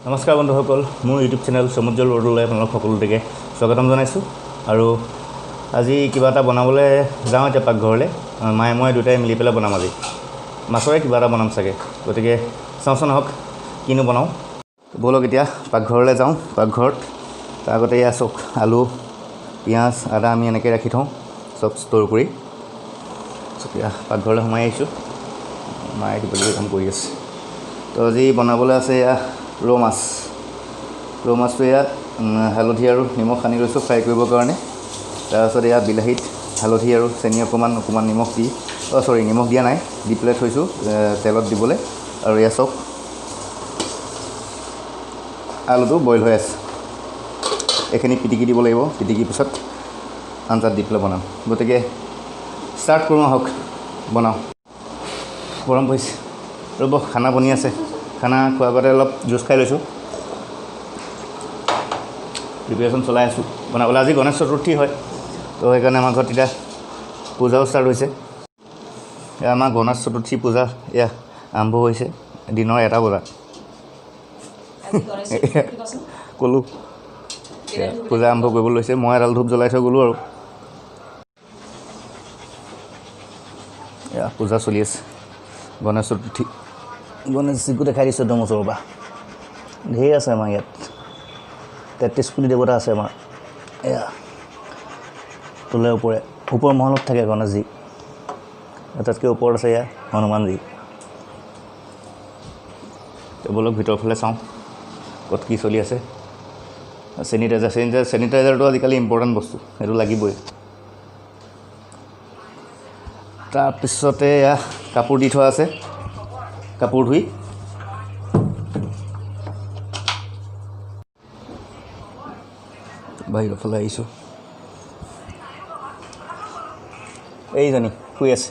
নমস্কাৰ বন্ধুসকল, মোৰ ইউটিউব চেনেল সমুজ্জ্বল বৰদলৈ আপোনালোক সকলোকে স্বাগতম জনাইছোঁ। আৰু আজি কিবা এটা বনাবলৈ যাওঁ এতিয়া পাকঘৰলৈ। মায়ে মই দুটাই মিলি পেলাই বনাম। আজি মাছৰে কিবা এটা বনাম চাগে, গতিকে চাওঁচোন আহক কিনো বনাওঁ। ব'লক এতিয়া পাকঘৰলৈ যাওঁ। পাকঘৰত তাৰ আগতে এয়া চাওক, আলু, পিঁয়াজ, আদা আমি এনেকৈ ৰাখি থওঁ চব ষ্ট'ৰ কৰি। এতিয়া পাকঘৰলৈ সোমাই আহিছোঁ। মায়ে কিবা কাম কৰি আছে। তো আজি বনাবলৈ আছে এয়া ৰৌ মাছ। ৰৌ মাছটো ইয়াত হালধি আৰু নিমখ সানি লৈছোঁ ফ্ৰাই কৰিবৰ কাৰণে। তাৰপিছত এয়া বিলাহীত হালধি আৰু চেনি অকণমান নিমখ দি নিমখ দিয়া নাই, দি পেলাই থৈছোঁ তেলত দিবলৈ। আৰু এয়া চাওক, আলুটো বইল হৈ আছে। এইখিনি পিটিকি দিব লাগিব, পিটিকি পিছত আঞ্জাত দি পেলাই বনাম। গতিকে ষ্টাৰ্ট কৰোঁ আহক, বনাওঁ। গৰম পৰিছে, ৰ'ব খানা বনি আছে। খানা খোৱাৰ আগতে অলপ জুচ খাই লৈছোঁ। প্ৰিপেৰেশ্যন চলাই আছোঁ বনাবলৈ। আজি গণেশ চতুৰ্থী হয়, তো সেইকাৰণে আমাৰ ঘৰত এতিয়া পূজাও ষ্টাৰ্ট হৈছে। এয়া আমাৰ গণেশ চতুৰ্থী পূজা এয়া আৰম্ভ হৈছে দিনৰ 1টা বজাত। ক'লোঁ পূজা আৰম্ভ কৰিবলৈ লৈছে। মই এডাল ধূপ জ্বলাই থৈ গ'লোঁ আৰু এয়া পূজা চলি আছে। গণেশ চতুৰ্থী, গণেশজীকো দেখাই দিছোঁ একদম ওচৰৰ পৰা। ঢেৰ আছে আমাৰ ইয়াত, 33 কোটি দেৱতা আছে আমাৰ। এয়া তোলে ওপৰ মহলত থাকে গণেশজী। আটাইতকৈ ওপৰত আছে এয়া হনুমানজী। টেবুলৰ ভিতৰৰ ফালে চাওঁ ক'ত কি চলি আছে। চেনিটাইজাৰটো আজিকালি ইম্পৰ্টেণ্ট বস্তু, সেইটো লাগিবই। তাৰপিছতে এয়া কাপোৰ দি থোৱা আছে, কাপোৰ ধুই বাহিৰৰ ফালে আহিছোঁ। এইজনী শুই আছে,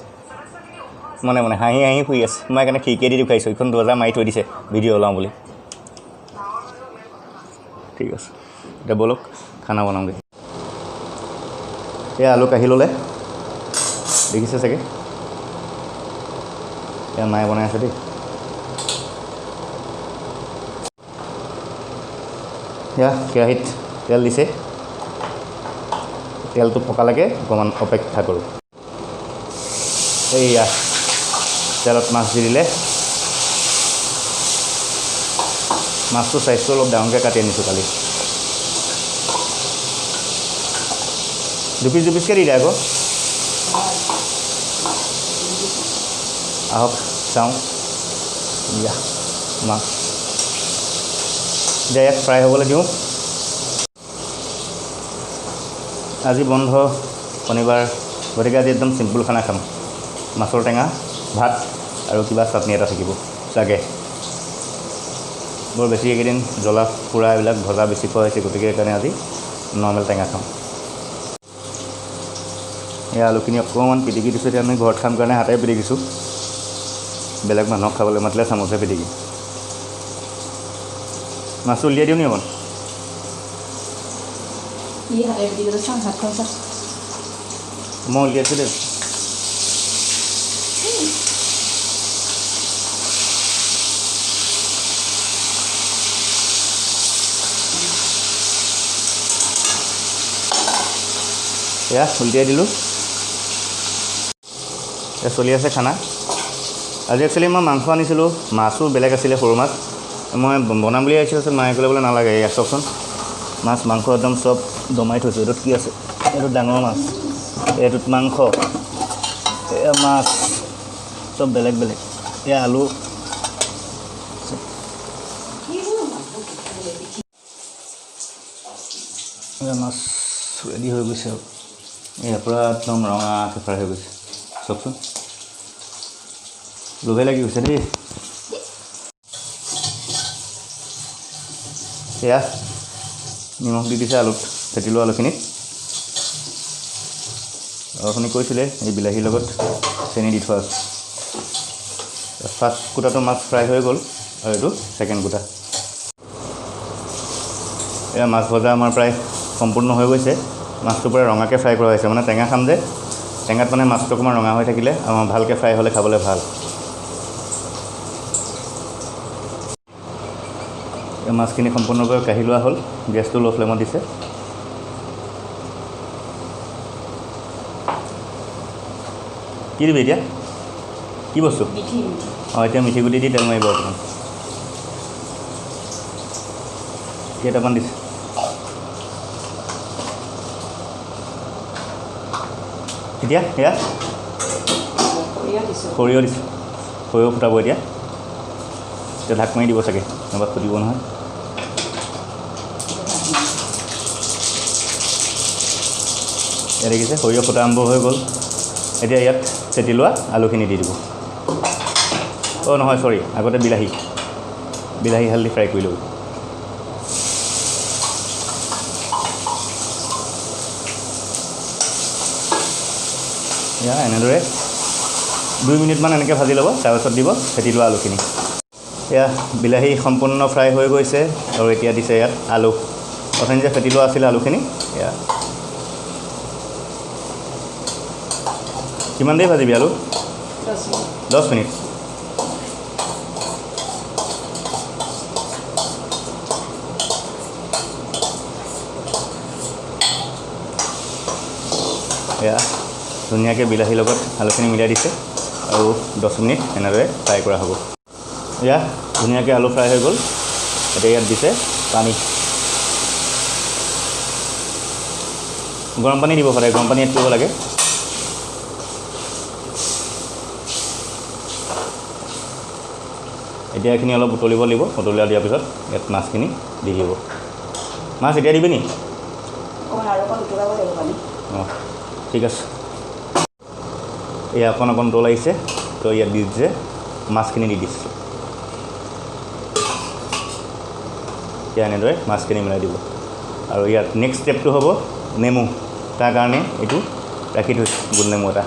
মনে হাঁহি শুই আছে। মই সেইকাৰণে খিৰিকীয়ে দি দেখুৱাইছোঁ, এইখন দৰ্জা মাৰি থৈ দিছে ভিডিঅ' ওলাওঁ বুলি। ঠিক আছে, এতিয়া ব'লক খানা বনাওঁগৈ। এয়া আলু কাঢ়ি ল'লে, দেখিছে চাগে। এয়া মায়ে বনাই আছে দেই। এয়া কেৰাহীত তেল দিছে, তেলটো পকালৈকে অকণমান অপেক্ষা কৰোঁ। এইয়া তেলত মাছ দি দিলে। মাছটো চাইজটো অলপ ডাঙৰকৈ কাটি আনিছোঁ কালি। দুপিচকৈ দি দিয়ে আকৌ। আহক চাওঁ দিয়া মাছ। এতিয়া ইয়াত ফ্ৰাই হ'বলৈ দিওঁ। আজি বন্ধ, শনিবাৰ, গতিকে আজি একদম চিম্পুল খানা খাম। মাছৰ টেঙা, ভাত আৰু কিবা চাটনি এটা থাকিব চাগে। বৰ বেছি এইকেইদিন জ্বলা পোৰা এইবিলাক ভজা বেছি খোৱা হৈছে, গতিকে সেইকাৰণে আজি নৰ্মেল টেঙা খাম। এই আলুখিনি অকণমান পিটিকি দিছোঁ। এতিয়া আমি ঘৰত খাম কাৰণে হাতেৰে পিটিকিছোঁ, বেলেগ মানুহক খাবলৈ মাতিলে চামুচে পিটিকি। মাছটো উলিয়াই দিওঁ নি অকণ? মই উলিয়াইছোঁ দেই। এয়া উলিয়াই দিলোঁ। এয়া চলি আছে খানা। আজি একচুৱেলি মই মাংস আনিছিলোঁ, মাছো বেলেগ আছিলে, সৰু মাছ। মই বনাম বুলি আহিছিলোঁ, মায়ে ক'লে বোলে নালাগে। এয়া চাওকচোন, মাছ মাংস একদম চব দমাই থৈছোঁ। এইটোত কি আছে? এইটোত ডাঙৰ মাছ, এইটোত মাংস, এয়া মাছ, চব বেলেগ বেলেগ। এয়া আলু, এয়া মাছ ৰেডি হৈ গৈছে আৰু এয়া পূৰা একদম ৰঙাকৈ ফ্ৰাই হৈ গৈছে। চাওকচোন, লোভে লাগি গৈছে দেই। এয়া নিমখ দি দিছে আলুত, ফেটিলোঁ আলুখিনিত। আৰু আপুনি কৈছিলে এই বিলাহীৰ লগত চেনি দি থোৱা আছে। ফাৰ্ষ্ট কুটাটো মাছ ফ্ৰাই হৈ গ'ল, আৰু এইটো ছেকেণ্ড কুটা। এয়া মাছ ভজা আমাৰ প্ৰায় সম্পূৰ্ণ হৈ গৈছে। মাছটো পূৰা ৰঙাকৈ ফ্ৰাই কৰা হৈছে, মানে টেঙা খাম যে, টেঙাত মানে মাছটো অকণমান ৰঙা হৈ থাকিলে আমাৰ ভালকৈ ফ্ৰাই হ'লে খাবলৈ ভাল। মাছখিনি সম্পূৰ্ণকৈ কাঢ়ি লোৱা হ'ল গেছটো ল' ফ্লেমত দিছে কি দিবি এতিয়া কি বস্তু অঁ এতিয়া মিঠি গুটি দি তেল মাৰিব অকণমান কেইটামান দিছে এতিয়া সেয়া সৰিয়হ দিছে সৰিয়হ ফুটাব এতিয়া ঢাক মাৰি দিব চাগে নহ'বা ফুটিব নহয় এতিয়া দেখিছে সৰিয়হ ফুটা আৰম্ভ হৈ গ'ল এতিয়া ইয়াত চেটি লোৱা আলুখিনি দি দিব অঁ নহয় চৰি আগতে বিলাহী হালধি ফ্ৰাই কৰি ল'ব এয়া এনেদৰে 2 মিনিটমান এনেকৈ ভাজি ল'ব তাৰপিছত দিব ফেটি লোৱা আলুখিনি এয়া বিলাহী সম্পূৰ্ণ ফ্ৰাই হৈ গৈছে আৰু এতিয়া দিছে ইয়াত আলু অথনি যে ফেটি লোৱা আছিলে আলুখিনি এয়া কিমান দেৰি ভাজিবি আলু 10 মিনিট এয়া ধুনীয়াকৈ বিলাহীৰ লগত আলুখিনি মিলাই দিছে আৰু 10 মিনিট এনেদৰে ফ্ৰাই কৰা হ'ব এয়া ধুনীয়াকৈ আলু ফ্ৰাই হৈ গ'ল এতিয়া ইয়াত দিছে পানী গৰম পানী দিব সদায় গৰম পানী এড কৰিব লাগে এতিয়া এইখিনি অলপ উতলিব লাগিব উতলিয়া দিয়াৰ পিছত ইয়াত মাছখিনি দি দিব মাছ এতিয়া দিবি নি অঁ ঠিক আছে এয়া অকণ উতল আহিছে তো ইয়াত দি দিছে মাছখিনি দি দিছে এতিয়া এনেদৰে মাছখিনি মিলাই দিব আৰু ইয়াত নেক্সট ষ্টেপটো হ'ব নেমু তাৰ কাৰণে এইটো ৰাখি থৈছোঁ গোল নেমু এটা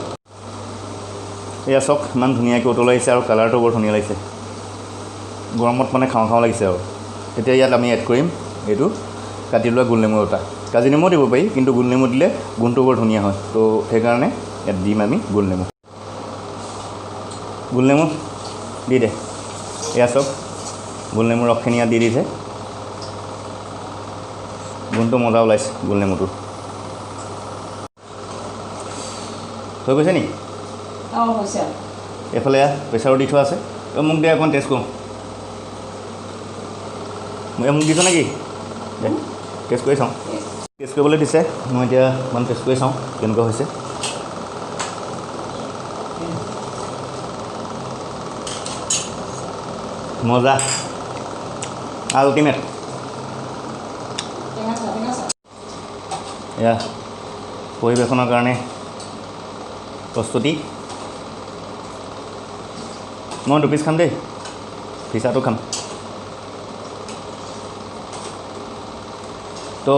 এয়া চাওক ইমান ধুনীয়াকৈ উতল আহিছে আৰু কালাৰটো বৰ ধুনীয়া লাগিছে গৰমত মানে খাওঁ খাওঁ লাগিছে আৰু এতিয়া ইয়াত আমি এড কৰিম এইটো কাটি লোৱা গোল নেমু এটা কাজি নেমুও দিব পাৰি কিন্তু গোল নেমু দিলে গোন্ধটো বৰ ধুনীয়া হয় তো সেইকাৰণে ইয়াত দিম আমি গোল নেমু দি দে এয়া চাওক গোল নেমুৰ ৰসখিনি ইয়াত দি দিছে গোন্ধটো মজা ওলাইছে গোল নেমুটো হৈ গৈছে নি এইফালে প্ৰেছাৰো দি থোৱা আছে মোক দে অকণ টেষ্ট কৰোঁ মোক দিছ নেকি দে টেষ্ট কৰি চাওঁ টেষ্ট কৰিবলৈ দিছে মই এতিয়া অকণ টেষ্ট কৰি চাওঁ কেনেকুৱা হৈছে মজা আল্টিমেট এয়া পৰিৱেশনৰ কাৰণে প্ৰস্তুতি মই 2 পিচ খাম দেই ফিচাটো খাম তো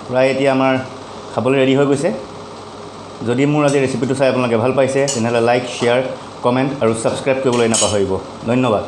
প্ৰায় এতিয়া আমাৰ খাবলৈ ৰেডি হৈ গৈছে যদি মোৰ আজি ৰেচিপিটো চাই আপোনালোকে ভাল পাইছে তেনেহ'লে লাইক শ্বেয়াৰ কমেণ্ট আৰু ছাবস্ক্ৰাইব কৰিবলৈ নাপাহৰিব ধন্যবাদ